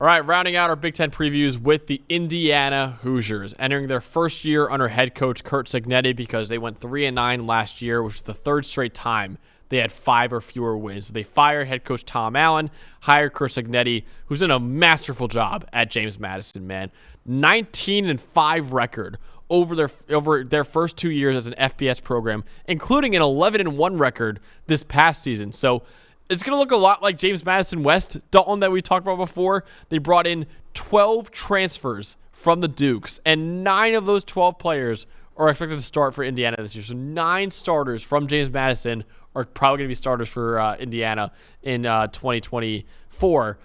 All right, rounding out our Big Ten previews with the Indiana Hoosiers, entering their first year under head coach Curt Cignetti because they went 3-9 last year, which is the third straight time they had 5 or fewer wins. So they fired head coach Tom Allen, hired Curt Cignetti, who's done a masterful job at James Madison, man. 19-5 record over their first 2 years as an FBS program, including an 11-1 record this past season. So it's going to look a lot like James Madison West, Dalton, that we talked about before. They brought in 12 transfers from the Dukes, and 9 of those 12 players are expected to start for Indiana this year. So 9 starters from James Madison are probably going to be starters for Indiana in 2024.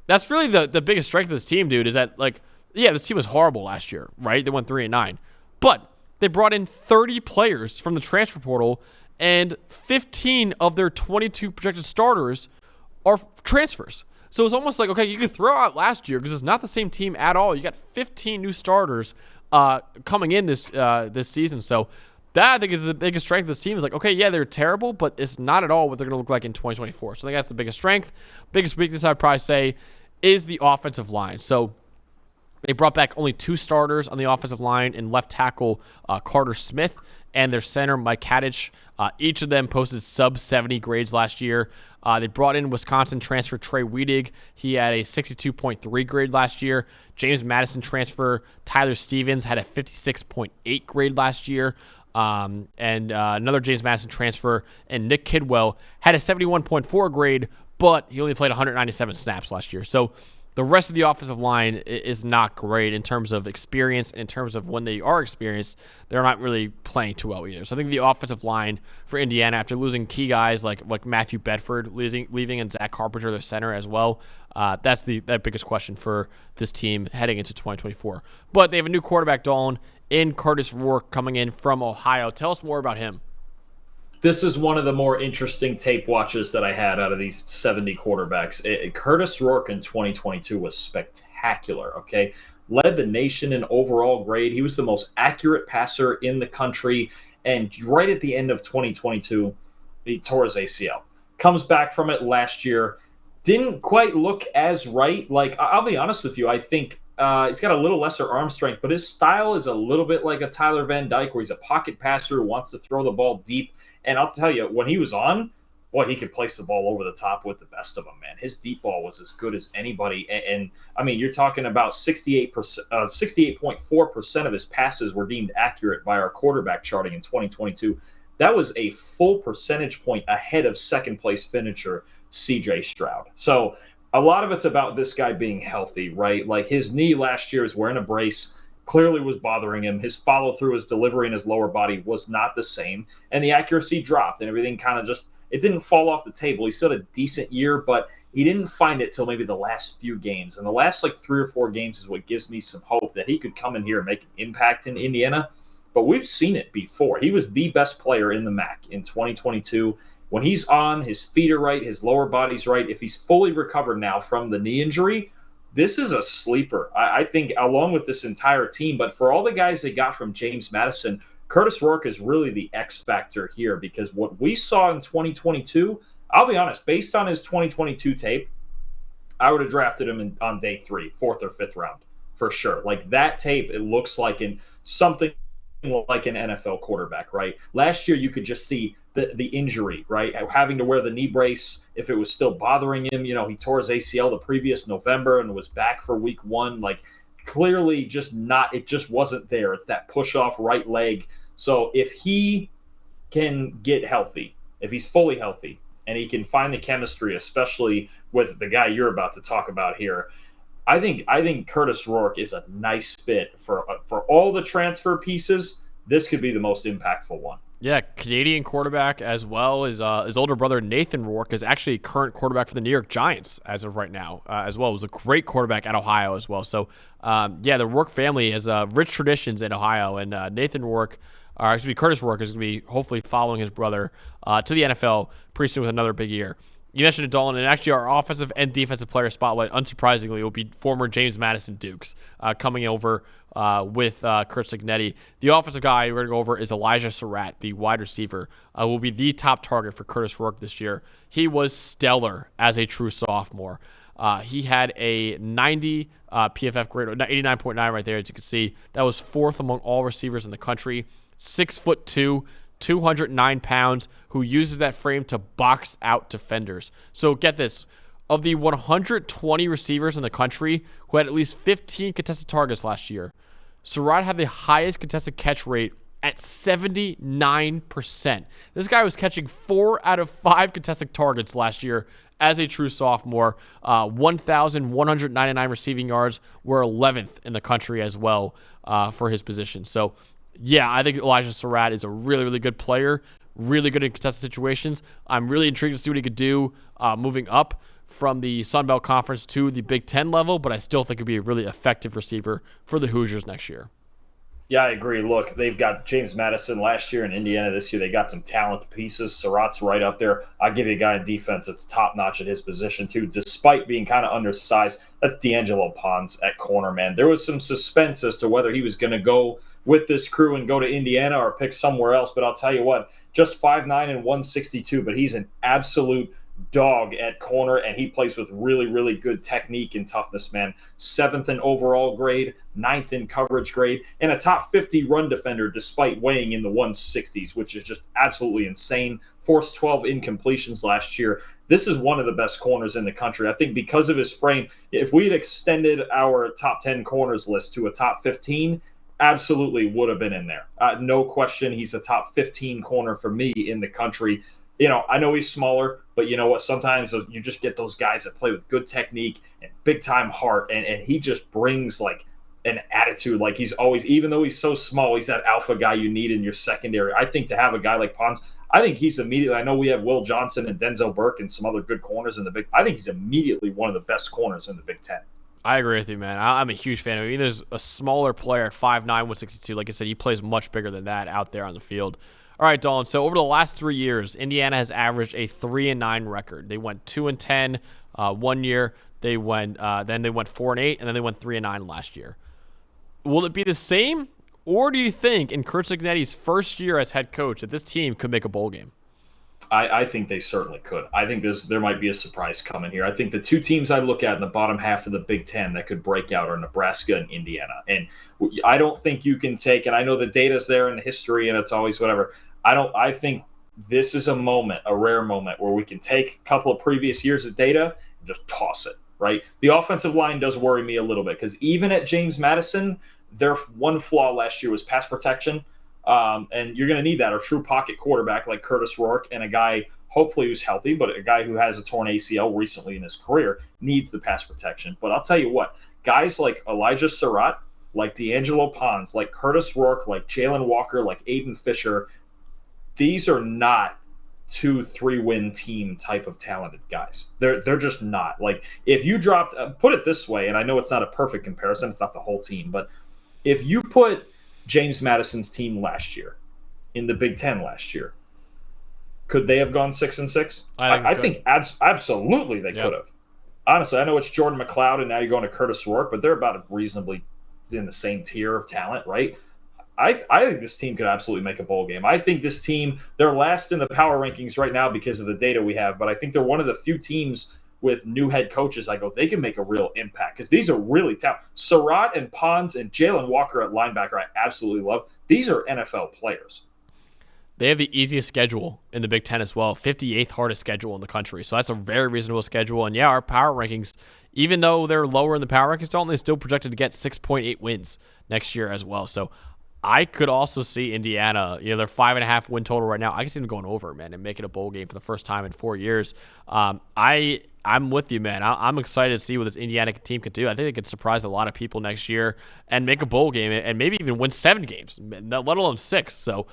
That's really the biggest strength of this team, dude, is that, this team was horrible last year, right? They went 3-9. But they brought in 30 players from the transfer portal, and 15 of their 22 projected starters are transfers. So it's almost like, okay, you could throw out last year because it's not the same team at all. You got 15 new starters coming in this season. So that, I think, is the biggest strength of this team. Is like, okay, yeah, they're terrible, but it's not at all what they're going to look like in 2024. So I think that's the biggest strength. Biggest weakness, I'd probably say, is the offensive line. So they brought back only 2 starters on the offensive line in left tackle Carter Smith and their center Mike Kadich. Each of them posted sub-70 grades last year. They brought in Wisconsin transfer Trey Weedig. He had a 62.3 grade last year. James Madison transfer Tyler Stevens had a 56.8 grade last year. And another James Madison transfer, and Nick Kidwell, had a 71.4 grade, but he only played 197 snaps last year. So the rest of the offensive line is not great in terms of experience, and in terms of when they are experienced, they're not really playing too well either. So I think the offensive line for Indiana, after losing key guys like Matthew Bedford leaving and Zach Carpenter, their center as well, that's the biggest question for this team heading into 2024. But they have a new quarterback, Dalton, in Curtis Rourke, coming in from Ohio. Tell us more about him. This is one of the more interesting tape watches that I had out of these 70 quarterbacks. Curtis Rourke in 2022 was spectacular, okay? Led the nation in overall grade. He was the most accurate passer in the country. And right at the end of 2022, he tore his ACL. Comes back from it last year. Didn't quite look as right. Like, I'll be honest with you, I think he's got a little lesser arm strength, but his style is a little bit like a Tyler Van Dyke, where he's a pocket passer who wants to throw the ball deep. And I'll tell you, when he was on, boy, he could place the ball over the top with the best of them, man. His deep ball was as good as anybody. And I mean, you're talking about 68.4% of his passes were deemed accurate by our quarterback charting in 2022. That was a full percentage point ahead of second-place finisher C.J. Stroud. So a lot of it's about this guy being healthy, right? Like, his knee last year is wearing a brace. Clearly was bothering him. His follow-through, his delivery in his lower body was not the same. And the accuracy dropped, and everything kind of just – it didn't fall off the table. He still had a decent year, but he didn't find it till maybe the last few games. And the last, 3 or 4 games is what gives me some hope that he could come in here and make an impact in Indiana. But we've seen it before. He was the best player in the MAC in 2022. When he's on, his feet are right, his lower body's right. If he's fully recovered now from the knee injury – this is a sleeper, I think, along with this entire team. But for all the guys they got from James Madison, Curtis Rourke is really the X factor here, because what we saw in 2022, I'll be honest, based on his 2022 tape, I would have drafted him on day 3, 4th or 5th round for sure. Like, that tape, it looks like something like an NFL quarterback, right? Last year, you could just see the injury, right? Having to wear the knee brace if it was still bothering him. You know, he tore his ACL the previous November and was back for week 1. Like, clearly it just wasn't there. It's that push-off right leg. So if he can get healthy, if he's fully healthy, and he can find the chemistry, especially with the guy you're about to talk about here, I think Curtis Rourke is a nice fit for all the transfer pieces. This could be the most impactful one. Yeah, Canadian quarterback, as well as his older brother Nathan Rourke is actually current quarterback for the New York Giants as of right now, as well. He was a great quarterback at Ohio as well. So, the Rourke family has rich traditions in Ohio, and Curtis Rourke is going to be hopefully following his brother to the NFL pretty soon with another big year. You mentioned it, Dalton, and actually our offensive and defensive player spotlight, unsurprisingly, will be former James Madison Dukes coming over with Curt Cignetti. The offensive guy we're going to go over is Elijah Surratt, the wide receiver, will be the top target for Curtis Rourke this year. He was stellar as a true sophomore. He had a 90 PFF grade, or 89.9 right there, as you can see. That was fourth among all receivers in the country. 6'2", 209 pounds, who uses that frame to box out defenders. So get this. Of the 120 receivers in the country who had at least 15 contested targets last year, Surratt had the highest contested catch rate at 79%. This guy was catching 4 out of 5 contested targets last year as a true sophomore. 1,199 receiving yards, were 11th in the country as well for his position. So, yeah, I think Elijah Surratt is a really, really good player, really good in contested situations. I'm really intrigued to see what he could do moving up from the Sun Belt Conference to the Big Ten level, but I still think he'd be a really effective receiver for the Hoosiers next year. Yeah, I agree. Look, they've got James Madison last year in Indiana. This year they got some talent pieces. Surratt's right up there. I'll give you a guy in defense that's top-notch at his position, too, despite being kind of undersized. That's D'Angelo Pons at corner, man. There was some suspense as to whether he was going to go with this crew and go to Indiana or pick somewhere else, but I'll tell you what, just 5'9" and 162, but he's an absolute dog at corner, and he plays with really, really good technique and toughness, man. 7th in overall grade, 9th in coverage grade, and a top 50 run defender despite weighing in the 160s, which is just absolutely insane. Forced 12 incompletions last year. This is one of the best corners in the country. I think because of his frame, if we had extended our top 10 corners list to a top 15, absolutely would have been in there. No question, he's a top 15 corner for me in the country. You know, I know he's smaller, but you know what? Sometimes you just get those guys that play with good technique and big-time heart, and he just brings, like, an attitude. Like, he's always, even though he's so small, he's that alpha guy you need in your secondary. I think to have a guy like Pons, I think he's immediately, I know we have Will Johnson and Denzel Burke and some other good corners in the I think he's immediately one of the best corners in the Big Ten. I agree with you, man. I'm a huge fan of him. There's a smaller player at 5'9", 162. Like I said, he plays much bigger than that out there on the field. All right, Dalton. So over the last 3 years, Indiana has averaged a 3-9 record. They went 2-10 one year. They went then they went 4-8, and then they went 3-9 last year. Will it be the same, or do you think in Curt Cignetti's first year as head coach that this team could make a bowl game? I think they certainly could. I think there might be a surprise coming here. I think the two teams I look at in the bottom half of the Big Ten that could break out are Nebraska and Indiana. And I don't think you can take, and I know the data's there in the history and it's always whatever. I think this is a moment, a rare moment, where we can take a couple of previous years of data and just toss it, right? The offensive line does worry me a little bit because even at James Madison, their one flaw last year was pass protection. And you're going to need that, a true pocket quarterback like Curtis Rourke, and a guy hopefully who's healthy, but a guy who has a torn ACL recently in his career needs the pass protection. But I'll tell you what, guys like Elijah Surratt, like D'Angelo Pons, like Curtis Rourke, like Jalen Walker, like Aiden Fisher, these are not 2-3 win team type of talented guys. They're just not. Like, if you dropped, put it this way, and I know it's not a perfect comparison, it's not the whole team, but if you put James Madison's team last year in the Big Ten last year, could they have gone 6-6? I think absolutely they could have. Honestly, I know it's Jordan McLeod and now you're going to Curtis Rourke, but they're about reasonably in the same tier of talent, right? I think this team could absolutely make a bowl game. I think this team, they're last in the power rankings right now because of the data we have, but I think they're one of the few teams with new head coaches, I go, they can make a real impact because these are really talented. Surratt and Pons and Jalen Walker at linebacker, I absolutely love. These are NFL players. They have the easiest schedule in the Big Ten as well, 58th hardest schedule in the country. So that's a very reasonable schedule. And yeah, our power rankings, even though they're lower in the power rankings, Dalton, they're still projected to get 6.8 wins next year as well. So I could also see Indiana, they're 5.5 win total right now. I can see them going over, man, and making a bowl game for the first time in 4 years. I'm with you, man. I'm excited to see what this Indiana team could do. I think they could surprise a lot of people next year and make a bowl game and maybe even win 7 games, let alone 6. So,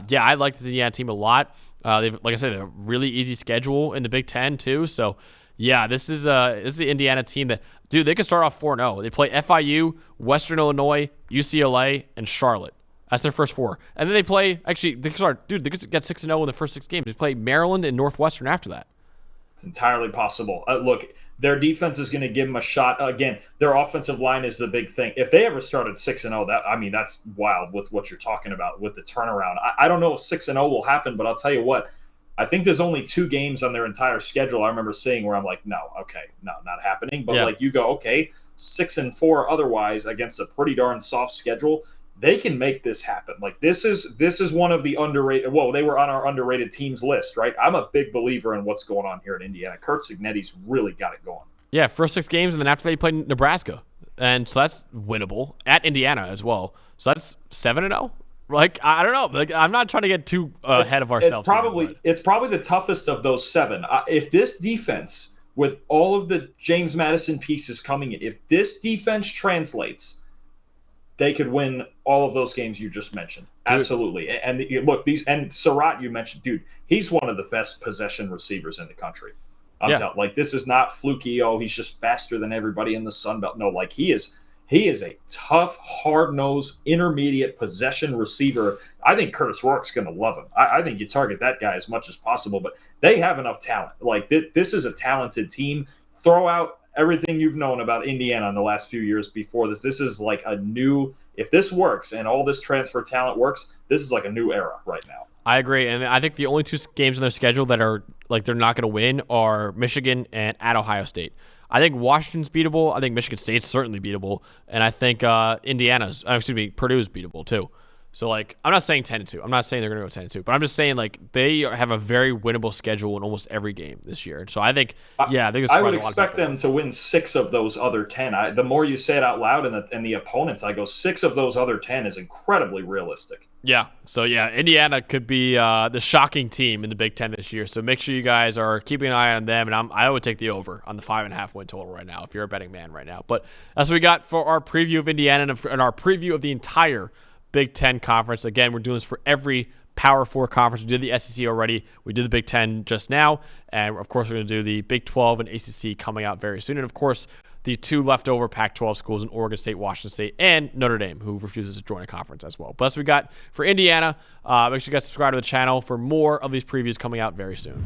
yeah, I like this Indiana team a lot. They've, like I said, a really easy schedule in the Big Ten too. So, yeah, this is the Indiana team that, dude, they could start off 4-0. They play FIU, Western Illinois, UCLA, and Charlotte. That's their first 4. And then they play, actually, they could get 6-0 in the first 6 games. They play Maryland and Northwestern after that. It's entirely possible. Look, their defense is going to give them a shot. Again, their offensive line is the big thing. If they ever started 6-0, that's wild with what you're talking about with the turnaround. I don't know if 6-0 will happen, but I'll tell you what, I think there's only 2 games on their entire schedule I remember seeing where I'm like, no, okay, no, not happening. But like you go, okay, 6-4 otherwise against a pretty darn soft schedule. They can make this happen. Like this is one of the underrated. Well, they were on our underrated teams list, right? I'm a big believer in what's going on here in Indiana. Curt Cignetti's really got it going. Yeah, first 6 games, and then after they played Nebraska, and so that's winnable at Indiana as well. So that's 7-0. Like I don't know. Like I'm not trying to get too ahead of ourselves. It's probably the toughest of those 7. If this defense, with all of the James Madison pieces coming in, if this defense translates, they could win all of those games you just mentioned. Dude. Absolutely. And look, Surratt you mentioned, dude, he's one of the best possession receivers in the country. I'm telling, like, this is not fluky. Oh, he's just faster than everybody in the Sun Belt. No, like he is a tough, hard-nosed, intermediate possession receiver. I think Curtis Rourke's going to love him. I think you target that guy as much as possible, but they have enough talent. Like, this is a talented team. Throw out everything you've known about Indiana in the last few years before this. This is like a new – if this works and all this transfer talent works, this is like a new era right now. I agree, and I think the only 2 games on their schedule that are like they're not going to win are Michigan and at Ohio State. I think Washington's beatable. I think Michigan State's certainly beatable, and I think Purdue's beatable too. So like, I'm not saying 10-2. I'm not saying they're going to go 10-2, but I'm just saying like they have a very winnable schedule in almost every game this year. So I think, I would expect them to win 6 of those other 10. The more you say it out loud and the opponents, I go 6 of those other 10 is incredibly realistic. Yeah. So yeah, Indiana could be the shocking team in the Big Ten this year. So make sure you guys are keeping an eye on them. And I would take the over on the 5.5 win total right now if you're a betting man right now. But that's what we got for our preview of Indiana and our preview of the entire Big Ten conference. Again, we're doing this for every Power 4 conference. We did the SEC already. We did the Big Ten just now. And, of course, we're going to do the Big 12 and ACC coming out very soon. And, of course, the 2 leftover Pac-12 schools in Oregon State, Washington State, and Notre Dame, who refuses to join a conference as well. But that's what we got for Indiana. Make sure you guys subscribe to the channel for more of these previews coming out very soon.